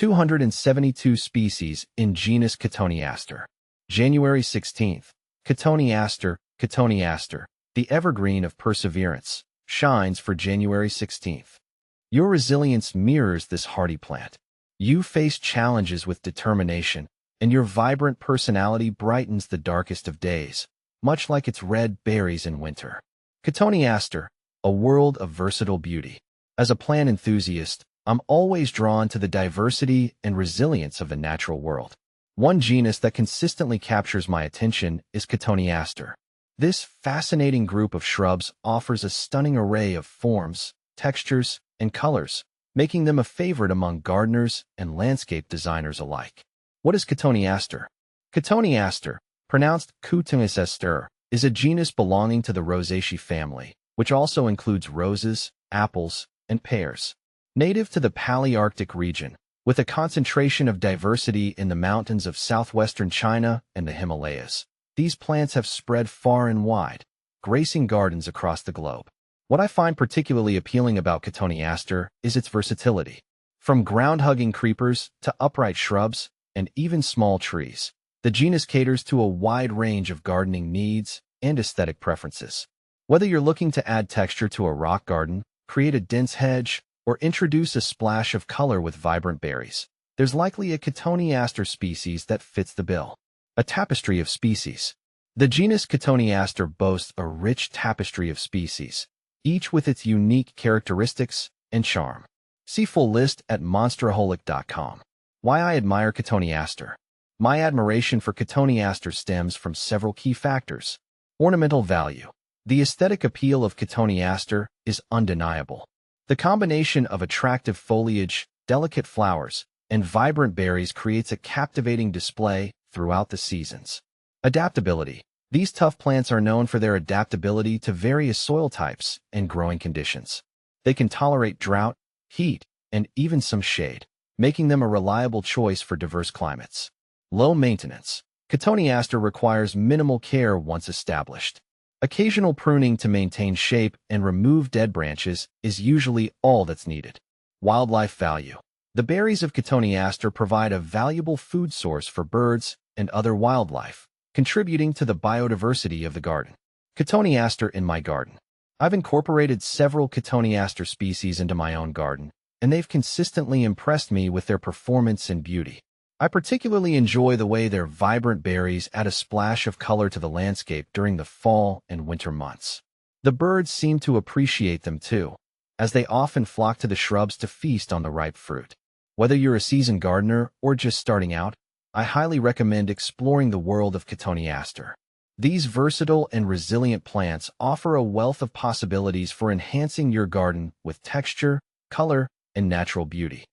272 species in genus Cotoneaster. January 16th. Cotoneaster, Cotoneaster, the evergreen of perseverance, shines for January 16th. Your resilience mirrors this hardy plant. You face challenges with determination, and your vibrant personality brightens the darkest of days, much like its red berries in winter. Cotoneaster, a world of versatile beauty. As a plant enthusiast, I'm always drawn to the diversity and resilience of the natural world. One genus that consistently captures my attention is Cotoneaster. This fascinating group of shrubs offers a stunning array of forms, textures, and colors, making them a favorite among gardeners and landscape designers alike. What is Cotoneaster? Cotoneaster, pronounced Cotoneaster, is a genus belonging to the Rosaceae family, which also includes roses, apples, and pears. Native to the Palearctic region, with a concentration of diversity in the mountains of southwestern China and the Himalayas, these plants have spread far and wide, gracing gardens across the globe. What I find particularly appealing about Cotoneaster is its versatility. From ground-hugging creepers to upright shrubs and even small trees, the genus caters to a wide range of gardening needs and aesthetic preferences. Whether you're looking to add texture to a rock garden, create a dense hedge, or introduce a splash of color with vibrant berries, there's likely a Cotoneaster species that fits the bill. A tapestry of species. The genus Cotoneaster boasts a rich tapestry of species, each with its unique characteristics and charm. See full list at monsteraholic.com. Why I admire Cotoneaster. My admiration for Cotoneaster stems from several key factors. Ornamental value. The aesthetic appeal of Cotoneaster is undeniable. The combination of attractive foliage, delicate flowers, and vibrant berries creates a captivating display throughout the seasons. Adaptability. These tough plants are known for their adaptability to various soil types and growing conditions. They can tolerate drought, heat, and even some shade, making them a reliable choice for diverse climates. Low maintenance. Cotoneaster requires minimal care once established. Occasional pruning to maintain shape and remove dead branches is usually all that's needed. Wildlife value. The berries of Cotoneaster provide a valuable food source for birds and other wildlife, contributing to the biodiversity of the garden. Cotoneaster in my garden. I've incorporated several Cotoneaster species into my own garden, and they've consistently impressed me with their performance and beauty. I particularly enjoy the way their vibrant berries add a splash of color to the landscape during the fall and winter months. The birds seem to appreciate them too, as they often flock to the shrubs to feast on the ripe fruit. Whether you're a seasoned gardener or just starting out, I highly recommend exploring the world of Cotoneaster. These versatile and resilient plants offer a wealth of possibilities for enhancing your garden with texture, color, and natural beauty.